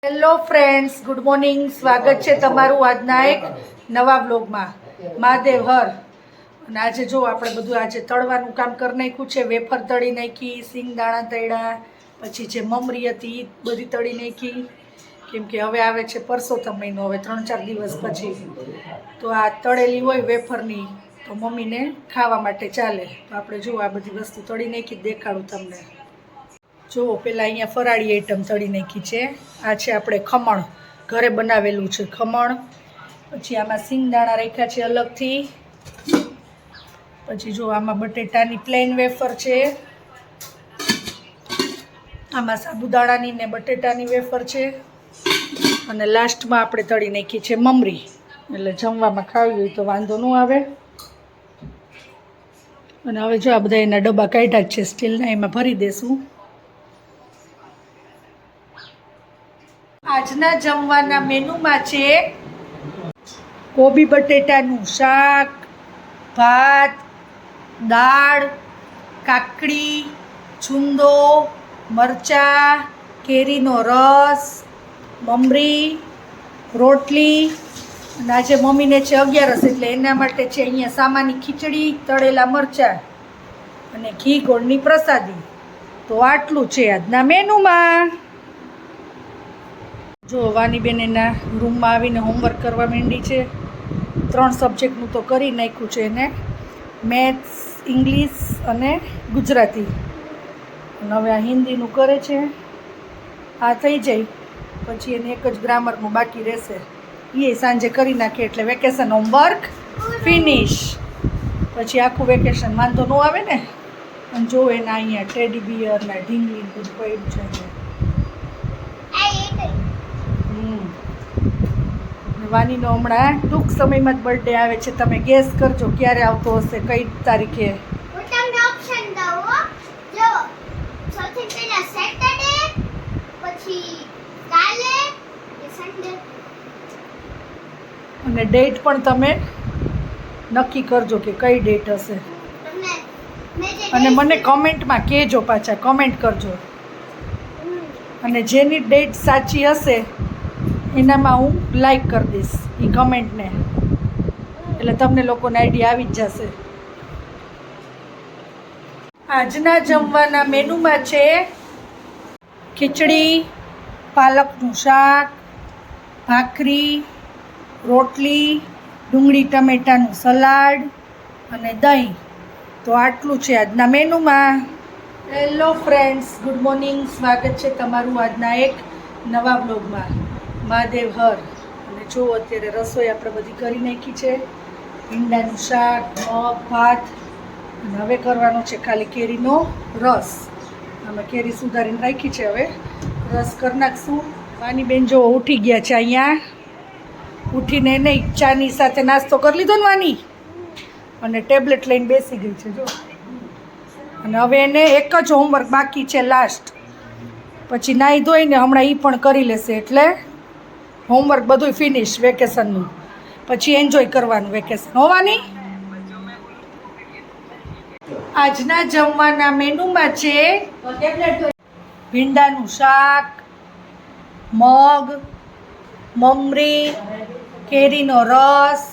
Hello friends, good morning. સ્વાગત છે તમારું આજના એક નવા બ્લોગમાં. મહાદેવ હર. અને આજે જો આપણે બધું આજે તળવાનું કામ કરી નાખ્યું છે. વેફર તળી નાખી, સિંગદાણા તળ્યા, પછી જે મમરી હતી એ બધી તળી નાખી. કેમ કે હવે આવે છે પરસોત્તમ મહિનો, હવે 3-4 દિવસ પછી. તો આ તળેલી હોય વેફરની તો મમ્મીને ખાવા માટે ચાલે. તો આપણે જો આ બધી વસ્તુ તળી નાખી દેખાડું તમને. જો પેલા અહીંયા ફરાળી આઈટમ તળી નાખી છે. આ છે આપણે ખમણ, ઘરે બનાવેલું છે ખમણ. પછી આમાં સિંગદાણા રાખ્યા છે અલગથી. પછી જો આમાં બટેટાની પ્લેન વેફર છે. આમાં સાબુદાણાની ને બટેટાની વેફર છે. અને લાસ્ટમાં આપણે તળી નાખી છે મમરી. એટલે જમવામાં ખાવી હોય તો વાંધો ન આવે. અને હવે જો આ બધા એના ડબ્બા કાઢ્યા જ છે સ્ટીલના, એમાં ભરી દેશું. આજના જમવાના મેનુમાં છે કોબી બટેટાનું શાક, ભાત, દાળ, કાકડી, છુંદો, મરચાં, કેરીનો રસ, મમરી, રોટલી. અને આજે મમ્મીને છે 11 એટલે એના માટે છે અહીંયા સામાની ખીચડી, તળેલા મરચાં અને ઘી ગોળની પ્રસાદી. તો આટલું છે આજના મેનુમાં. જો વાનીબેન એના રૂમમાં આવીને હોમવર્ક કરવા માંડી છે. 3 સબ્જેક્ટનું તો કરી નાખ્યું છે એને, મેથ્સ, ઇંગ્લિશ અને ગુજરાતી. અને હવે આ હિન્દીનું કરે છે. આ થઈ જાય પછી એને એક જ ગ્રામરનું બાકી રહેશે, એ સાંજે કરી નાખે એટલે વેકેશન હોમવર્ક ફિનિશ. પછી આખું વેકેશન વાંધો ન આવે ને. અને જો એના અહીંયા ટેડી બિયર ને ઢીંગલી બધું પડ્યું છે. વાનીનો હમણાં ટૂંક સમયમાં જ બર્થડે આવે છે. તમે ગેસ કરજો ક્યારે આવતો હશે, કઈ તારીખે. હું તમને ઓપ્શન દઉં હો. જો સૌથી પહેલા સેટરડે, પછી કાલે કે સન્ડે. અને ડેટ પણ તમે નક્કી કરજો કે કઈ ડેટ હશે. તમને મેં જે અને મને કમેન્ટમાં કહેજો, પાછા કમેન્ટ કરજો. અને જેની ડેટ સાચી હશે એનામાં હું લાઈક કરી દઈશ એ કમેન્ટને, એટલે તમને લોકોને આઈડિયા આવી જ જશે. આજના જમવાના મેનુમાં છે ખીચડી, પાલકનું શાક, ભાખરી, રોટલી, ડુંગળી ટમેટાનું સલાડ અને દહીં. તો આટલું છે આજના મેનુમાં. Hello friends, good morning. સ્વાગત છે તમારું આજના એક નવા બ્લોગમાં. મહાદેવ હર. અને જો અત્યારે રસોઈ આપણે બધી કરી નાખી છે. ભીંડાનું શાક, મગ, ભાત. અને હવે કરવાનો છે ખાલી કેરીનો રસ. અમે કેરી સુધારીને રાખી છે, હવે રસ કરી નાખશું. વાનીબેન જો ઉઠી ગયા છે અહીંયા. ઉઠીને નહીં, ચાની સાથે નાસ્તો કરી લીધો ને વાની, અને ટેબ્લેટ લઈને બેસી ગઈ છે જો. અને હવે એને એક જ હોમવર્ક બાકી છે લાસ્ટ, પછી નાહી ધોઈને હમણાં એ પણ કરી લેશે. એટલે હોમવર્ક બધું ફિનિશ વેકેશનનું. પછી એન્જોય કરવાનું વેકેશન હોવાની. આજના જમવાના મેનુમાં છે ભીંડાનું શાક, મગ, મમરી, કેરીનો રસ,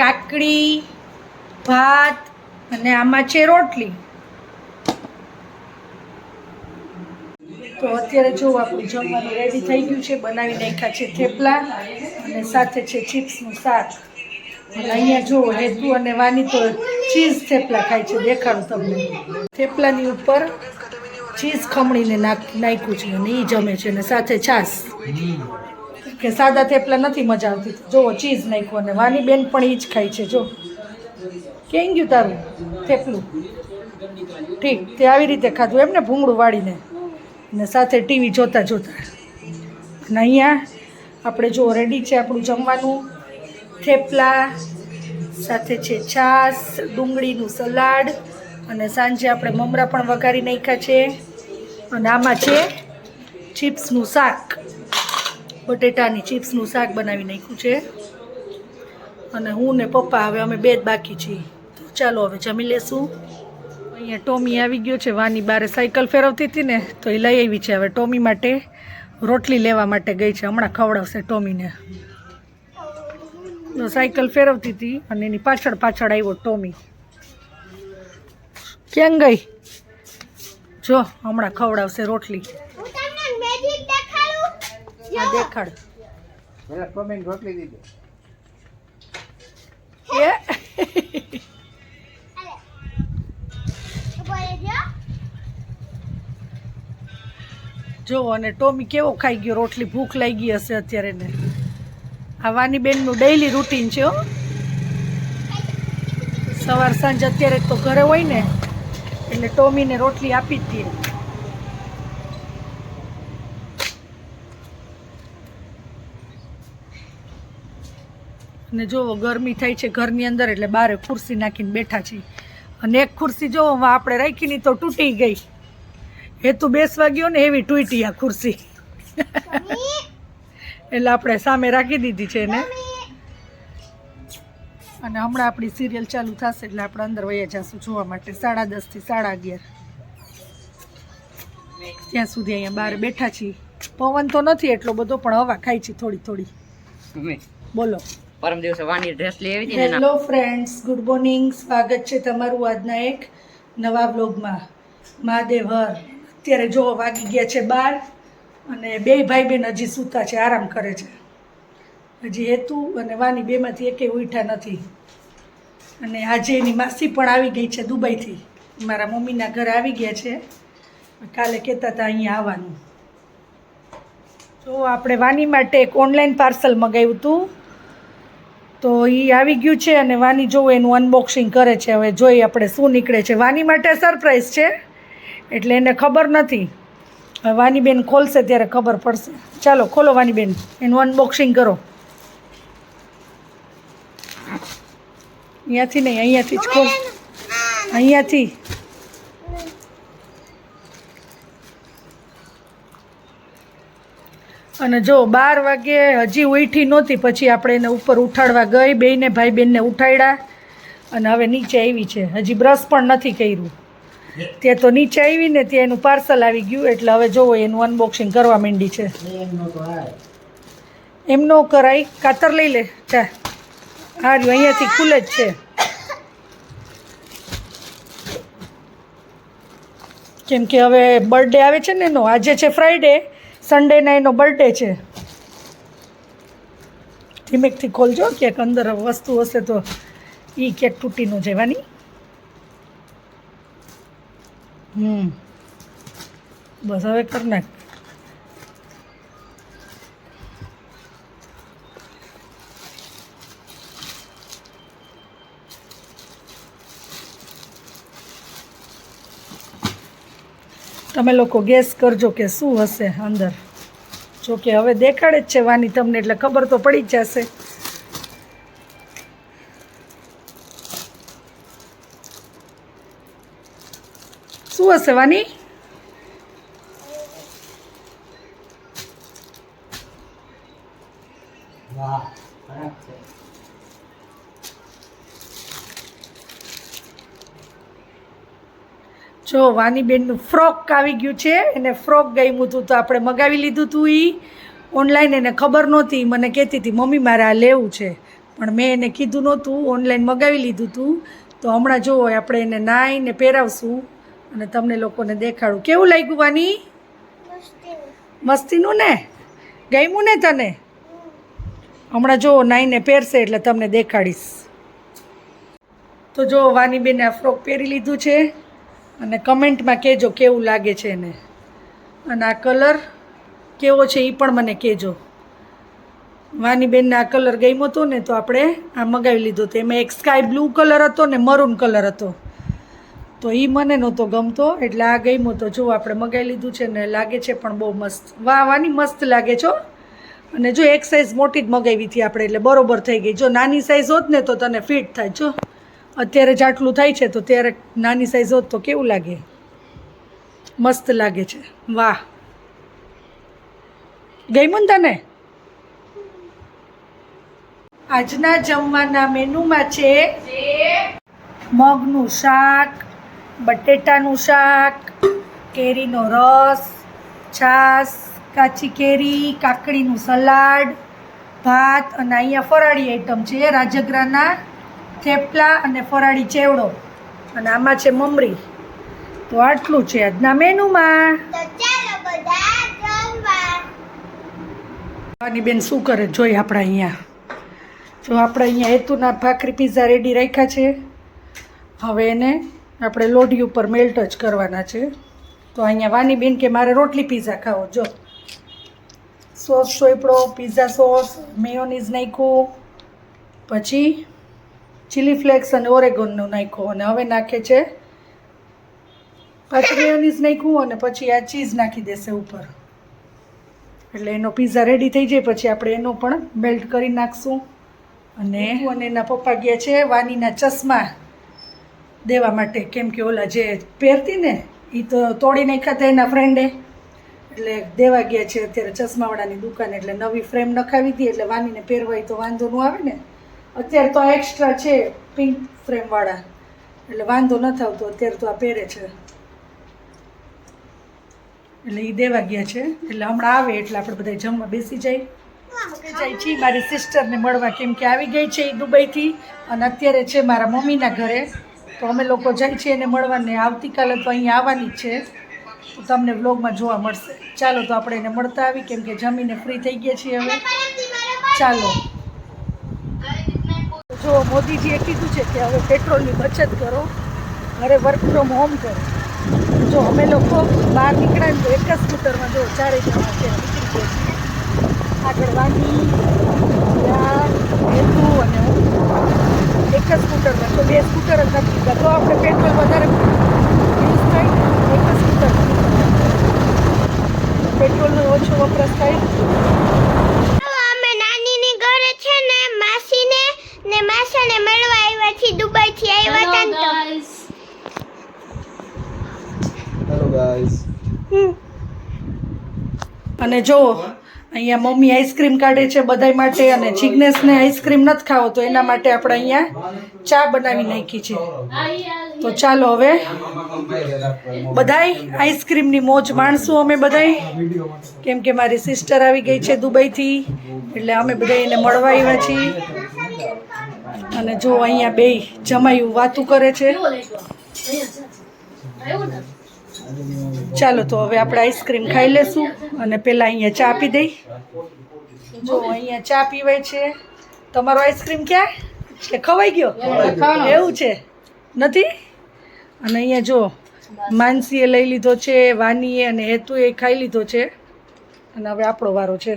કાકડી, ભાત અને આમાં છે રોટલી. તો અત્યારે જો આપણું જમવાનું રેડી થઈ ગયું છે. બનાવી નાખ્યા છે થેપલા અને સાથે છે ચિપ્સનું શાક. અને અહીંયા જો હેતુ અને વાની તો ચીઝ થેપલા ખાય છે, દેખાડું તમને. થેપલાની ઉપર ચીઝ ખમણીને નાખ્યું છે અને એ જમે છે. અને સાથે છાશ, કે સાદા થેપલા નથી મજા આવતી. જુઓ ચીઝ નાખ્યું. અને વાની બેન પણ એ જ ખાય છે. જો કેમ ગયું તારું થેપલું? ઠીક, તે આવી રીતે ખાધું એમને, ભૂંગળું વાળીને ને સાથે ટીવી જોતા જોતા. અને અહીંયા આપણે જો રેડી છે આપણું જમવાનું. થેપલા સાથે છે છાશ, ડુંગળીનું સલાડ અને સાંજે આપણે મમરા પણ વઘારી નાખ્યા છે. અને આમાં છે ચિપ્સનું શાક, બટેટાની ચિપ્સનું શાક બનાવી નાખ્યું છે. અને હું ને પપ્પા હવે અમે બે જ બાકી છીએ. તો ચાલો હવે જમી લેશું. અહીંયા ટોમી આવી ગયો છે. વાની બારે સાયકલ ફેરવતી હતી ને તો એ લઈ આવી છે હવે ટોમી માટે રોટલી લેવા માટે ગઈ છે, હમણાં ખવડાવશે ટોમીને. તો સાયકલ ફેરવતી હતી અને એની પાછળ પાછળ આવ્યો ટોમી. ક્યાં ગઈ? જો હમણાં ખવડાવશે રોટલી. હું તમને મેજિક દેખાડું. આ દેખાડ. પેલા ટોમીને રોટલી દીધી. એ અરે બોલે જો. જો અને ટોમી કેવો ખાઈ ગયો રોટલી. ભૂખ લાગી હશે અત્યારે ને. આ વાની બેનનું ડેઈલી રૂટીન છે હો. સવાર સાંજ અત્યારે તો ઘરે હોય ને એટલે ટોમીને રોટલી આપી જ દે. અને જોવો ગરમી થાય છે ઘરની અંદર એટલે બારે ખુરશી નાખીને બેઠા છીએ. અને એક ખુરશી જોવો આપણે રાખી ની તો તૂટી ગઈ. એ તું બેસવા ગયો ને એવી તૂટી આ ખુરશી. એટલે આપણે સામે રાખી દીધી છે એને. અને હમણાં આપણી સિરિયલ ચાલુ થશે એટલે આપણે અંદર વયા જઈશું જોવા માટે 10:30 થી 11:30. ત્યાં સુધી અહીંયા બહાર બેઠા છીએ. પવન તો નથી એટલો બધો પણ હવા ખાઈ છે થોડી થોડી. બોલો. પરમ દિવસે વાની ડ્રેસ લઈ આવી હતી ને હેલો ફ્રેન્ડ્સ, ગુડ મોર્નિંગ. સ્વાગત છે તમારું આજના એક નવા બ્લોગમાં. મહાદેવ હર. અત્યારે જો વાગી ગયા છે 12 અને બે ભાઈ બહેન હજી સૂતા છે, આરામ કરે છે. હજી હેતુ અને વાની બેમાંથી એકેય ઉઠ્યા નથી. અને આજે એની માસી પણ આવી ગઈ છે દુબઈથી. મારા મમ્મીના ઘરે આવી ગયા છે. કાલે કહેતા હતા અહીંયા આવવાનું. તો આપણે વાની માટે એક ઓનલાઈન પાર્સલ મંગાવ્યું હતું તો એ આવી ગયું છે અને વાની જોવું એનું અનબોક્સિંગ કરે છે. હવે જોઈએ આપણે શું નીકળે છે. વાની માટે સરપ્રાઈઝ છે એટલે એને ખબર નથી. હવે વાની બેન ખોલશે ત્યારે ખબર પડશે. ચાલો ખોલો વાની બેન, એનું અનબોક્સિંગ કરો. અહીંયાથી નહીં, અહીંયાથી જ ખોલ. અહીંયાથી. અને જો 12 વાગે હજી ઉઠી નહોતી પછી આપણે એને ઉપર ઉઠાડવા ગઈ. બેયને ભાઈ બેનને ઉઠાડ્યા અને હવે નીચે આવી છે. હજી બ્રશ પણ નથી કર્યું. તે તો નીચે આવી ને ત્યાં એનું પાર્સલ આવી ગયું એટલે હવે જોવો એનું અનબોક્સિંગ કરવા માંડી છે. એમ ન કરાય, કાતર લઈ લે. ચા હા રહ્યું, અહીંયાથી ખુલે જ છે. કેમ કે હવે બર્થડે આવે છે ને એનો. આજે છે ફ્રાઈડે, સન્ડેના એનો બર્થડે છે. ધીમેકથી ખોલજો, ક્યાંક અંદર વસ્તુ હશે તો એ ક્યાંક તૂટી ન જવાની. બસ હવે કર નાખ. તમે લોકો ગેસ કરજો કે શું હશે અંદર. જો કે હવે દેખાડે જ છે વાની તમને એટલે ખબર તો પડી જ જશે. શું હશે વાની? જો વાનીબેનનું ફ્રોક આવી ગયું છે. એને ફ્રોક ગમ્યું હતું તો આપણે મગાવી લીધું હતું. એ ઓનલાઈન એને ખબર નહોતી. મને કહેતી હતી મમ્મી મારે આ લેવું છે પણ મેં એને કીધું નહોતું. ઓનલાઈન મગાવી લીધું હતું તો હમણાં જુઓ આપણે એને નાઈને પહેરાવશું અને તમને લોકોને દેખાડું. કેવું લાગ્યું વાની? મસ્તીનું ને? ગમ્યું ને તને? હમણાં જુઓ નાઈને પહેરશે એટલે તમને દેખાડીશ. તો જો વાનીબેને આ ફ્રોક પહેરી લીધું છે અને કમેન્ટમાં કહેજો કેવું લાગે છે એને. અને આ કલર કેવો છે એ પણ મને કહેજો. વાનીબેનને આ કલર ગમ્યો હતો ને તો આપણે આ મગાવી લીધો હતો. એમાં એક સ્કાય બ્લુ કલર હતો ને મરૂન કલર હતો તો એ મને નહોતો ગમતો એટલે આ ગમ્યો તો જો આપણે મગાવી લીધું છે ને લાગે છે પણ બહુ મસ્ત. વાહ વાની મસ્ત લાગે છો. અને જો એક સાઇઝ મોટી જ મગાવી હતી આપણે એટલે બરોબર થઈ ગઈ. જો નાની સાઇઝ હોત ને તો તને ફિટ થાય. જો અત્યારે જ આટલું થાય છે તો ત્યારે નાની સાઇઝ હોત તો કેવું લાગે? મસ્ત લાગે છે. વાહ ગમ્યું ને તને? આજના જમવાના મેનુમાં છે મગનું શાક, બટેટાનું શાક, કેરીનો રસ, છાશ, કાચી કેરી, કાકડીનું સલાડ, ભાત અને અહીંયા ફરાળી આઈટમ છે રાજગરાના થેપલા અને ફરાળી ચેવડો અને આમાં છે મમરી. તો આટલું છે આજના મેનુમાં. તો ચાલો બધા જમવા. વાની બેન શું કરે જોઈ આપણે અહીંયા. જો આપણે અહીંયા હેતુના ભાખરી પીઝા રેડી રાખ્યા છે. હવે એને આપણે લોઢી ઉપર મેલ્ટ જ કરવાના છે. તો અહીંયા વાની બેન કે મારે રોટલી પીઝા ખાવો. જો સોસ ચોપડો, પીઝા સોસ, મેયોનીઝ નાખ્યું, પછી ચીલી ફ્લેક્સ અને ઓરેગોનનું નાખ્યું અને હવે નાખે છે પાછું મેયોનીઝ નાખ્યું અને પછી આ ચીઝ નાખી દેશે ઉપર. એટલે એનો પીઝા રેડી થઈ જાય પછી આપણે એનો પણ મેલ્ટ કરી નાખશું. અને એના પપ્પા ગયા છે વાનીના ચશ્મા દેવા માટે, કેમ કે ઓલા જે પહેરતી ને એ તો તોડી નાખ્યા હતા એના ફ્રેન્ડે, એટલે દેવા ગયા છે અત્યારે ચશ્માવાળાની દુકાન. એટલે નવી ફ્રેમ નખાવી હતી એટલે વાનીને પહેરવાય તો વાંધો ન આવે ને. અત્યારે તો આ એક્સ્ટ્રા છે પિંક ફ્રેમવાળા, એટલે વાંધો નથી આવતો. અત્યારે તો આ પહેરે છે એટલે એ દેવા ગયા છે. એટલે હમણાં આવે એટલે આપણે બધા જમવા બેસી જાય છીએ મારી સિસ્ટરને મળવા, કેમ કે આવી ગઈ છે એ દુબઈથી અને અત્યારે છે મારા મમ્મીના ઘરે. તો અમે લોકો જાય છીએ એને મળવાને. આવતીકાલે તો અહીંયા આવવાની જ છે, તો તમને વ્લોગમાં જોવા મળશે. ચાલો તો આપણે એને મળતા આવી, કેમ કે જમીને ફ્રી થઈ ગયા છીએ હવે. ચાલો. જો મોદીજીએ કીધું છે કે હવે પેટ્રોલની બચત કરો, ઘરે વર્ક ફ્રોમ હોમ કરો. જો અમે લોકો બહાર નીકળ્યા ને તો એક જ સ્કૂટરમાં જો 4 જણા છે નીકળી ગયા છીએ. આગળ વાની, હેતુ અને હું એક જ સ્કૂટરમાં. તો 2 સ્કૂટર જ નથી લીધા, તો આપણે પેટ્રોલ વધારે યુઝ થાય. એક જ સ્કૂટર પેટ્રોલનો ઓછો વપરાશ થાય. અમે નાનીની ઘરે છે ને માસીને ને માસાને મળવા આવ્યા છીએ. દુબઈથી આવ્યા હતા ને તો. Hello guys. અને જો અહીંયા મમ્મી આઈસ્ક્રીમ કાઢે છે બધાય માટે, અને જિગ્નેશને આઈસ્ક્રીમ નથી ખાવો તો એના માટે આપણે અહીંયા ચા બનાવી નાખી છે. તો ચાલો હવે બધાય આઈસ્ક્રીમની મોજ માણશું અમે બધાય, કેમ કે મારી સિસ્ટર આવી ગઈ છે દુબઈથી એટલે અમે બધા એને મળવા આવ્યા છીએ. અને જો અહીંયા બેય જમાયું વાતું કરે છે. ચાલો તો હવે આપણે આઈસ્ક્રીમ ખાઈ લેશું અને પહેલાં અહીંયા ચા પી દઈ. જો અહીંયા ચા પીવાય છે. તમારો આઈસ્ક્રીમ ક્યાં કે ખવાઈ ગયો? એવું છે નથી. અને અહીંયા જો માનસીએ લઈ લીધો છે, વાનીએ અને હેતુએ ખાઈ લીધો છે અને હવે આપણો વારો છે.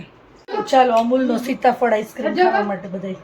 ચાલો અમૂલનો સીતાફળ આઈસ્ક્રીમ ખાવા માટે બધાય.